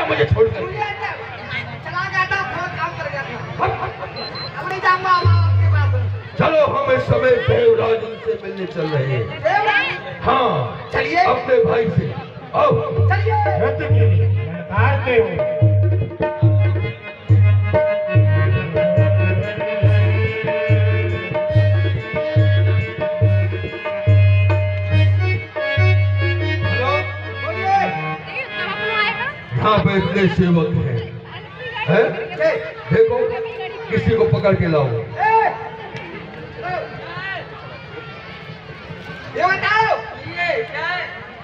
गया मुझे छोड़कर। चला गया था, बहुत काम कर गया था। अब नहीं जाऊंगा आपके पास। चलो हम इस समय देवराज से मिलने चल रहे हैं। देवराज? हाँ चलिए। अपने भाई से आओ। चलिए। रथ के लिए ललकारते हो। यहाँ पे इतने सेवक हैं, देखो किसी को पकड़ के लाओ। ये बताओ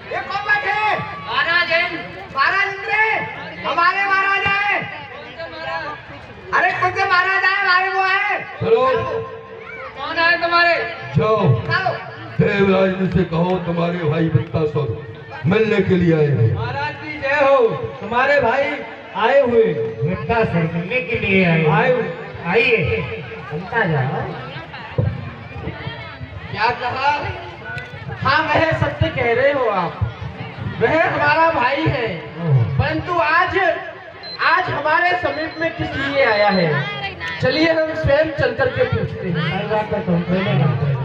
ये कौन बैठे? महाराज इंद्र हमारे महाराज आए। अरे कौन से महाराज आए? हमारे वो आए। चलो कौन आए तुम्हारे? जाओ देवराज से कहो तुम्हारे भाई बत्तासुर मिलने के लिए आए हैं। महाराज की जय हो। तुम्हारे भाई आए हुए। बत्तासुर मिलने के लिए आए हुए। आइए अंता जाओ। क्या कहा? हाँ वह सत्य कह रहे हो आप। वह हमारा भाई है, परंतु आज हमारे समीप में किस लिए आया है? चलिए हम स्वयं चल करके पूछते हैं। तुम पहले करते हैं।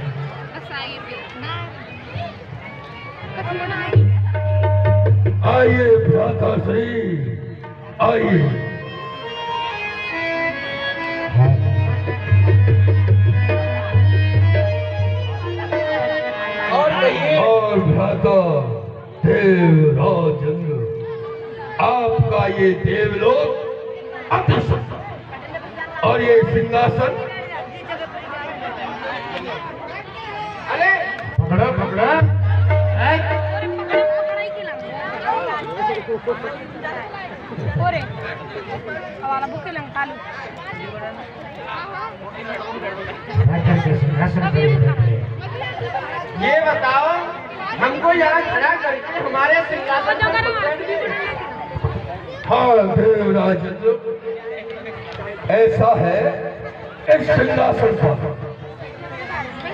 आइए भ्राता श्री आइए। और भ्राता देवराज इंद्र, आपका ये देवलोक अति सुंदर और ये सिंहासन। अरे पकड़ो पकड़ो। Ore, awala buke lang kalu. ये बताओ हमको यहाँ खड़ा करके हमारे सिंहासन पर बैठ गए। हाँ देवराज इंद्र, ऐसा है इस सिंहासन पर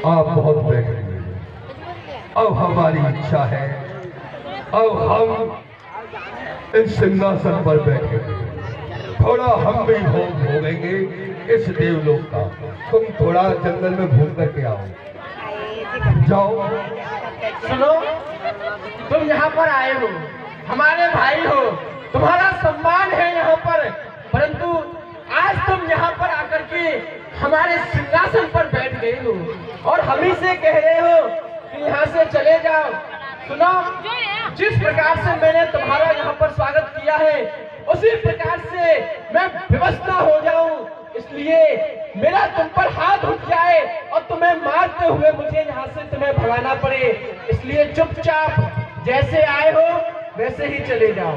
आप बहुत बैठे। अब हमारी इच्छा है, अब हम इस सिंहासन पर बैठे, थोड़ा हम भी भोग भोगेंगे इस देवलोक का। तुम थोड़ा जंगल में घूम करके आओ। जाओ। सुनो, तुम यहाँ पर आए हो, हमारे भाई हो, तुम्हारा सम्मान है यहाँ पर, परंतु आज तुम यहाँ पर आकर के हमारे सिंहासन पर बैठ गए हो और हम ही से कह रहे हो कि यहाँ से चले जाओ। सुनो, जिस प्रकार से मैंने तुम्हारा यहाँ पर स्वागत किया है उसी प्रकार से मैं व्यवस्था हो जाऊं, इसलिए मेरा तुम पर हाथ उठ जाए और तुम्हें मारते हुए मुझे यहाँ से तुम्हें भगाना पड़े, इसलिए चुपचाप जैसे आए हो वैसे ही चले जाओ।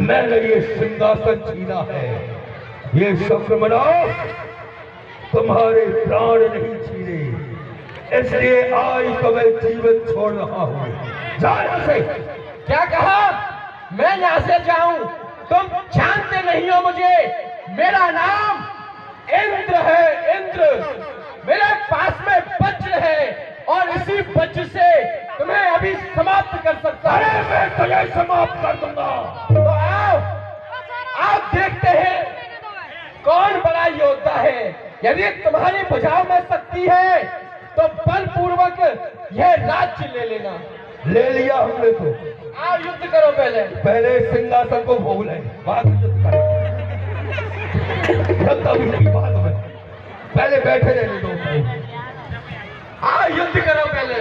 मैंने ये सिंहासन छीना है, ये शब्द मनाओ तुम्हारे प्राण नहीं छीने, इसलिए आज तो मैं जीवन छोड़ रहा हूँ। जाओ से। क्या कहा? मैं यहाँ से जाऊं? तुम जानते नहीं हो मुझे, मेरा नाम इंद्र है, इंद्र। मेरे पास में वज्र है और इसी वज्र से तुम्हें अभी समाप्त कर सकता हूं। अरे मैं तुझे समाप्त कर दूंगा। तो आओ, आप देखते हैं कौन बड़ा योद्धा है। यदि तुम्हारी भुजाओं में शक्ति है तो बलपूर्वक यह राज्य ले लेना। ले लिया हमने तो। आओ युद्ध करो। पहले सिंहासन को भोग लें, बाद में युद्ध करें। युद्ध अभी नहीं, बाद में। पहले बैठे रहने दो। हाँ युद्ध करो पहले।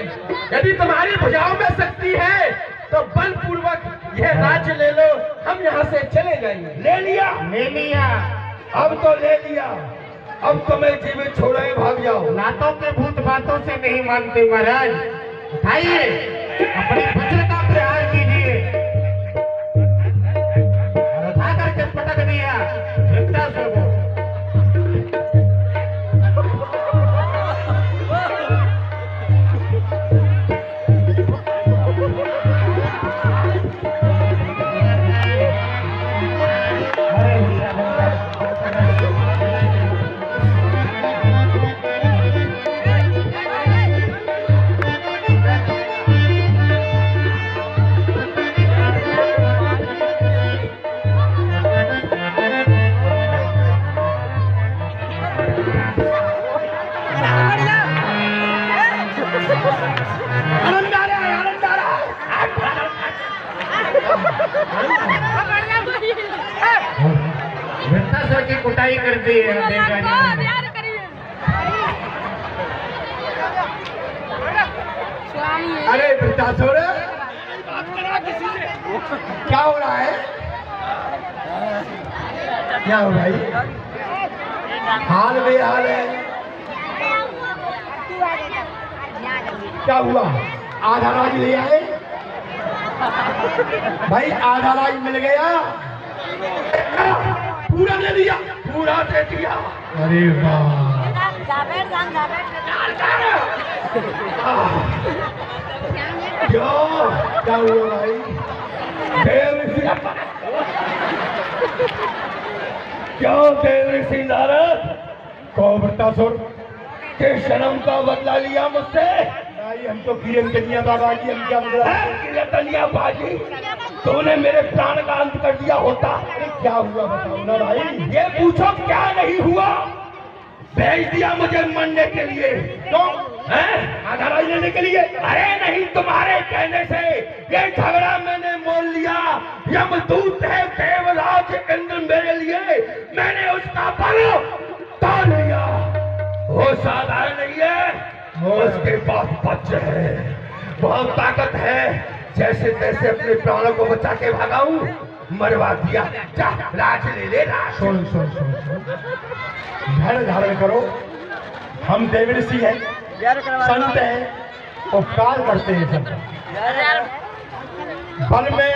यदि तुम्हारी भुजाओं में शक्ति है तो बलपूर्वक यह राज्य ले लो, हम यहाँ से चले जाएंगे। ले लिया, ले लिया। अब तो ले लिया, अब तो मैं जीवन छोड़े भाग जाओ। लातों के भूत बातों से नहीं मानते महाराज। उठाइए अपनी वज्र का प्रहार कीजिए। और उठा करके पटक दिया वृत्तासुर को। आनंद आ रहा है, आनंद आ रहा है। वृत्तासुर की कुटाई कर दी है देवरानी ने। प्यार करिए स्वामी है। अरे वृत्तासुर, क्या हो रहा है? क्या हो भाई? हाल बेहाल है। क्या हुआ? आधा राज ले आए भाई, आधा राज मिल गया, पूरा दे दिया, पूरा दे दिया। अरे वाह, क्या क्या हुआ भाई? क्यों देव ऋषि नारद वृत्तासुर, के जन्म का बदला लिया मुझसे? भाई हम तो किरतनिया बाबा जी, हम क्या बदला? किरतनिया बाजी, तूने मेरे प्राण का अंत कर दिया होता। अरे क्या हुआ बताओ ना भाई। ये पूछो क्या नहीं हुआ? भेज दिया मुझे मरने के लिए। क्यों? हैं? आधा राज लेने के लिए? अरे नहीं, तुम्हारे कहने से ये झगड़ा मैंने मोल लिया। यमदूत है देवराज इंद्र मेरे लिए, मैंने उसका बल तोड़ लिया। वो साधारण नहीं है, उसके पास वज्र है, बहुत ताकत है। जैसे तैसे अपने प्राणों को बचा के भागा हूँ, मरवा दिया। जा राज ले ले राज। सुन सुन सुन सुन, धैर्य धारण करो। हम देव ऋषि हैं, संत हैं, उपकार करते हैं सबका। बल में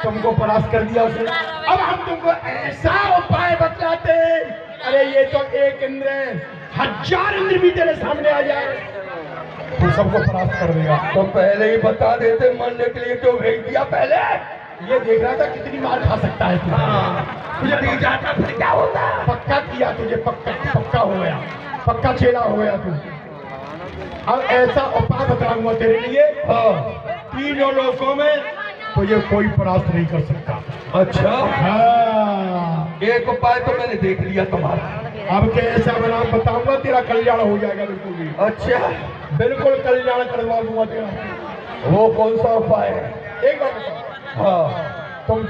तुमको परास्त कर दिया उसने, अब हम तुमको ऐसा उपाय बतलाते हैं। अरे ये तो एक इंद्र है, 1000 इंद्र भी तेरे सामने आ जाए तो सबको परास्त कर देगा। तो पहले ही बता देते, मरने के लिए क्यों भेज दिया पहले? ये देख रहा था कितनी मार खा सकता है तू। तुझे नहीं जाता फिर क्या होता? पक्का किया तुझे, पक्का पक्का हो गया, पक्का चेला हो गया तू। अब ऐसा उपाय बताऊंगा तेरे लिए, तीनों लोगों में तुझे कोई परास्त नहीं कर सकता। अच्छा, हाँ, एक उपाय तो मैंने देख लिया तुम्हारा। अब कैसा बना बताऊंगा, तेरा कल्याण हो जाएगा बिल्कुल भी। अच्छा, बिल्कुल कल्याण करवा दूंगा तेरा। वो कौन सा उपाय है? एक बात बताओ, हाँ, तुम